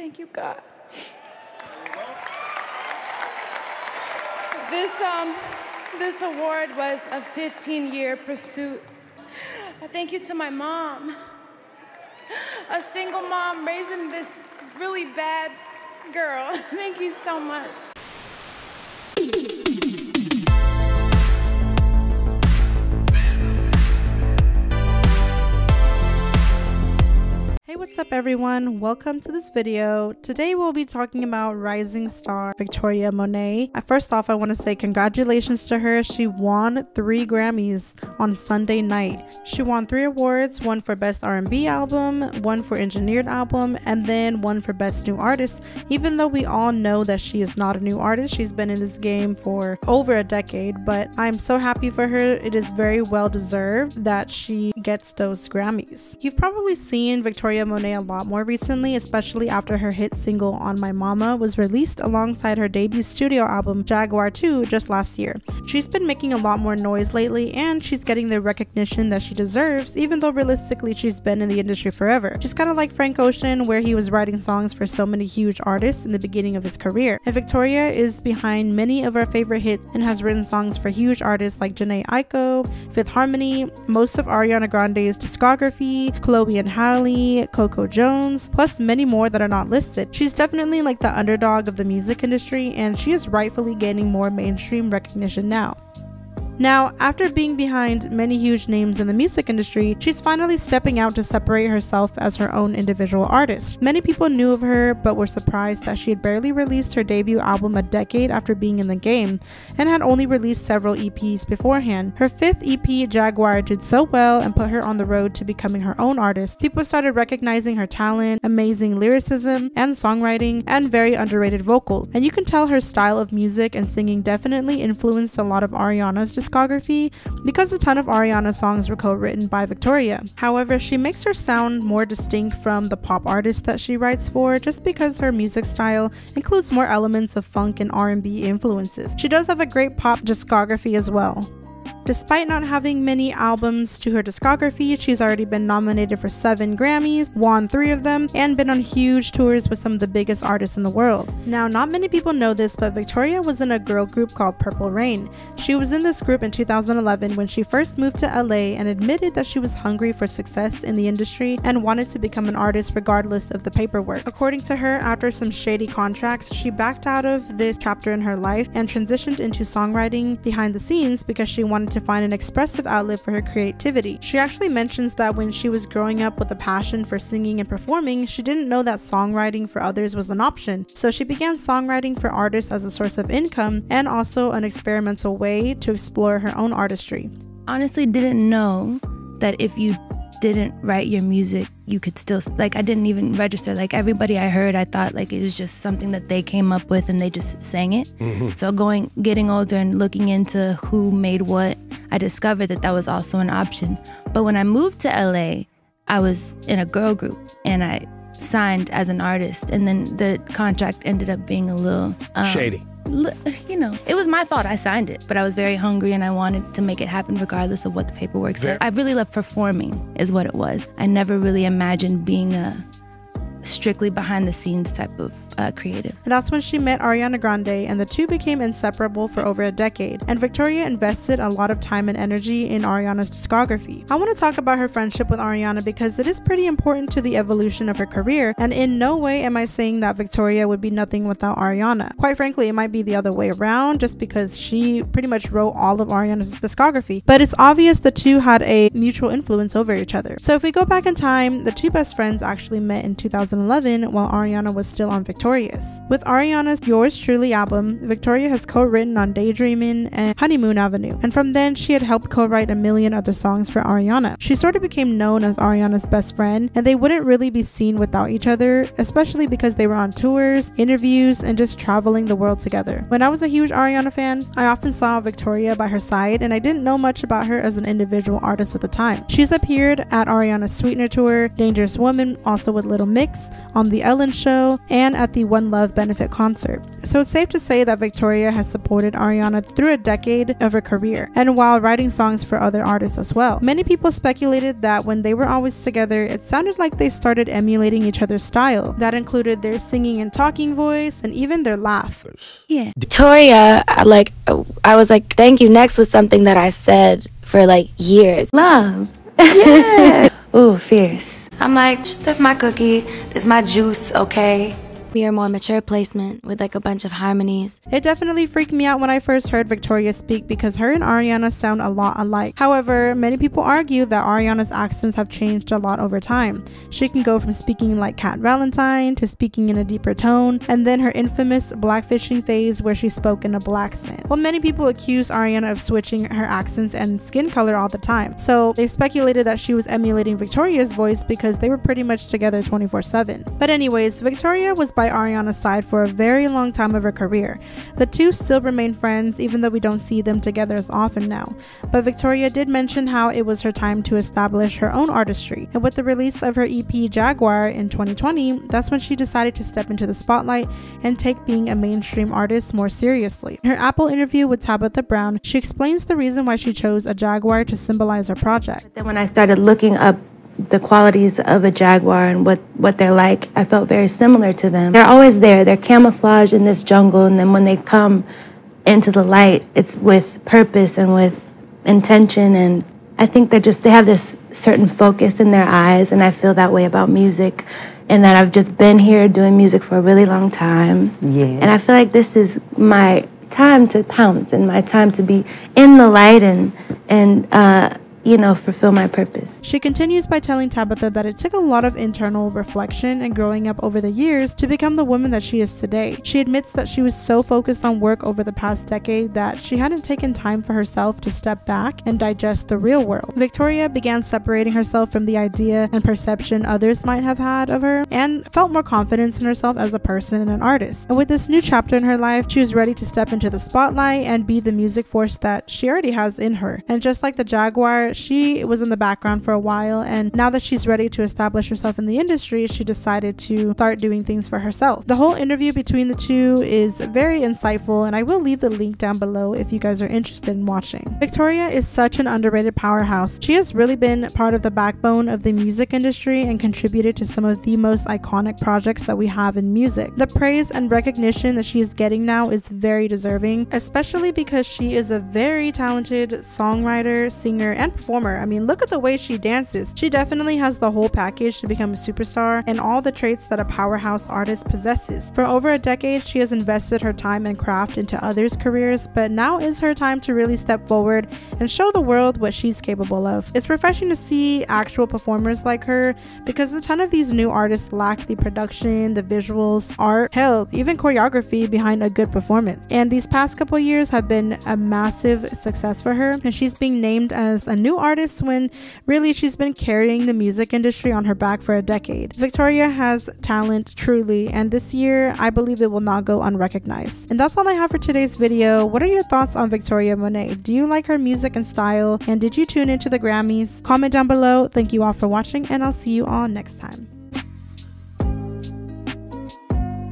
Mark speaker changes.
Speaker 1: Thank you, God. This award was a 15-year pursuit. Thank you to my mom, a single mom raising this really bad girl. Thank you so much.
Speaker 2: Hey, what's up everyone? Welcome to this video. Today we'll be talking about rising star Victoria Monet. First off, I want to say congratulations to her. She won 3 Grammys on Sunday night. She won 3 awards, one for Best R&B Album, one for Engineered Album, and then one for Best New Artist. Even though we all know that she is not a new artist, she's been in this game for over a decade, but I'm so happy for her. It is very well deserved that she gets those Grammys. You've probably seen Victoria Monet a lot more recently, especially after her hit single On My Mama was released alongside her debut studio album Jaguar II just last year. She's been making a lot more noise lately, and she's getting the recognition that she deserves, even though realistically she's been in the industry forever. She's kind of like Frank Ocean, where he was writing songs for so many huge artists in the beginning of his career. And Victoria is behind many of our favorite hits and has written songs for huge artists like Jhené Aiko, Fifth Harmony, most of Ariana Grande's discography, Chloe and Halle, Coco Jones, plus many more that are not listed. She's definitely like the underdog of the music industry, and she is rightfully gaining more mainstream recognition now. Now, after being behind many huge names in the music industry, she's finally stepping out to separate herself as her own individual artist. Many people knew of her, but were surprised that she had barely released her debut album a decade after being in the game, and had only released several EPs beforehand. Her 5th EP, Jaguar, did so well and put her on the road to becoming her own artist. People started recognizing her talent, amazing lyricism and songwriting, and very underrated vocals. And you can tell her style of music and singing definitely influenced a lot of Ariana's discography, because a ton of Ariana songs were co-written by Victoria. However, she makes her sound more distinct from the pop artists that she writes for, just because her music style includes more elements of funk and R&B influences. She does have a great pop discography as well. Despite not having many albums to her discography, she's already been nominated for 7 Grammys, won 3 of them, and been on huge tours with some of the biggest artists in the world. Now, not many people know this, but Victoria was in a girl group called Purple Rain. She was in this group in 2011 when she first moved to LA and admitted that she was hungry for success in the industry and wanted to become an artist regardless of the paperwork. According to her, after some shady contracts, she backed out of this chapter in her life and transitioned into songwriting behind the scenes because she wanted to find an expressive outlet for her creativity. She actually mentions that when she was growing up with a passion for singing and performing, she didn't know that songwriting for others was an option. So she began songwriting for artists as a source of income and also an experimental way to explore her own artistry.
Speaker 3: Honestly, didn't know that if you didn't write your music, you could still, like, I didn't even register. Like, everybody I heard, I thought like it was just something that they came up with and they just sang it. So getting older and looking into who made what, I discovered that that was also an option. But when I moved to LA, I was in a girl group and I signed as an artist, and then the contract ended up being a little
Speaker 4: shady.
Speaker 3: You know, it was my fault. I signed it, but I was very hungry and I wanted to make it happen regardless of what the paperwork said. I really loved performing is what it was. I never really imagined being a strictly behind the scenes type of creative.
Speaker 2: And that's when she met Ariana Grande, and the two became inseparable for over a decade, and Victoria invested a lot of time and energy in Ariana's discography. I want to talk about her friendship with Ariana because it is pretty important to the evolution of her career, and in no way am I saying that Victoria would be nothing without Ariana. Quite frankly, it might be the other way around, just because she pretty much wrote all of Ariana's discography, but it's obvious the two had a mutual influence over each other. So if we go back in time, the two best friends actually met in 2011 while Ariana was still on Victoria's. With Ariana's Yours Truly album, Victoria has co-written on Daydreamin' and Honeymoon Avenue, and from then she had helped co-write a million other songs for Ariana. She sort of became known as Ariana's best friend, and they wouldn't really be seen without each other, especially because they were on tours, interviews, and just traveling the world together. When I was a huge Ariana fan, I often saw Victoria by her side, and I didn't know much about her as an individual artist at the time. She's appeared at Ariana's Sweetener tour, Dangerous Woman, also with Little Mix, Netflix, on The Ellen Show, and at the One Love benefit concert. So it's safe to say that Victoria has supported Ariana through a decade of her career, and while writing songs for other artists as well. Many people speculated that when they were always together, it sounded like they started emulating each other's style. That included their singing and talking voice, and even their laugh.
Speaker 3: Yeah.
Speaker 4: Victoria, I was like, thank you next was something that I said for like years.
Speaker 3: Love.
Speaker 4: Yeah. Ooh, fierce. I'm like, that's my cookie, that's my juice, okay? We are more mature placement with like a bunch of harmonies.
Speaker 2: It definitely freaked me out when I first heard Victoria speak because her and Ariana sound a lot alike. However, many people argue that Ariana's accents have changed a lot over time. She can go from speaking like Cat Valentine to speaking in a deeper tone, and then her infamous blackfishing phase where she spoke in a black accent. Well, many people accuse Ariana of switching her accents and skin color all the time, so they speculated that she was emulating Victoria's voice because they were pretty much together 24/7. But anyways, Victoria was by Ariana's side for a very long time of her career. The two still remain friends even though we don't see them together as often now. But Victoria did mention how it was her time to establish her own artistry, and with the release of her EP Jaguar in 2020, that's when she decided to step into the spotlight and take being a mainstream artist more seriously. In her Apple interview with Tabitha Brown, she explains the reason why she chose a Jaguar to symbolize her project.
Speaker 4: Then when I started looking up the qualities of a jaguar and what they're like, I felt very similar to them. They're always there. They're camouflaged in this jungle, and then when they come into the light, it's with purpose and with intention, and I think they have this certain focus in their eyes, and I feel that way about music, and that I've just been here doing music for a really long time. Yeah. And I feel like this is my time to pounce and my time to be in the light and fulfill my purpose.
Speaker 2: She continues by telling Tabitha that it took a lot of internal reflection and growing up over the years to become the woman that she is today. She admits that she was so focused on work over the past decade that she hadn't taken time for herself to step back and digest the real world. Victoria began separating herself from the idea and perception others might have had of her and felt more confidence in herself as a person and an artist. And with this new chapter in her life, she was ready to step into the spotlight and be the music force that she already has in her. And just like the Jaguar, she was in the background for a while, and now that she's ready to establish herself in the industry, she decided to start doing things for herself. The whole interview between the two is very insightful, and I will leave the link down below if you guys are interested in watching. Victoria is such an underrated powerhouse. She has really been part of the backbone of the music industry and contributed to some of the most iconic projects that we have in music. The praise and recognition that she is getting now is very deserving, especially because she is a very talented songwriter, singer, and performer. I mean, look at the way she dances. She definitely has the whole package to become a superstar and all the traits that a powerhouse artist possesses. For over a decade, she has invested her time and craft into others' careers, but now is her time to really step forward and show the world what she's capable of. It's refreshing to see actual performers like her because a ton of these new artists lack the production, the visuals, art, hell, even choreography behind a good performance. And these past couple years have been a massive success for her, and she's being named as a new artist when really she's been carrying the music industry on her back for a decade. Victoria has talent, truly, and this year I believe it will not go unrecognized. And that's all I have for today's video. What are your thoughts on Victoria Monet? Do you like her music and style? And did you tune into the Grammys? Comment down below. Thank you all for watching, and I'll see you all next time.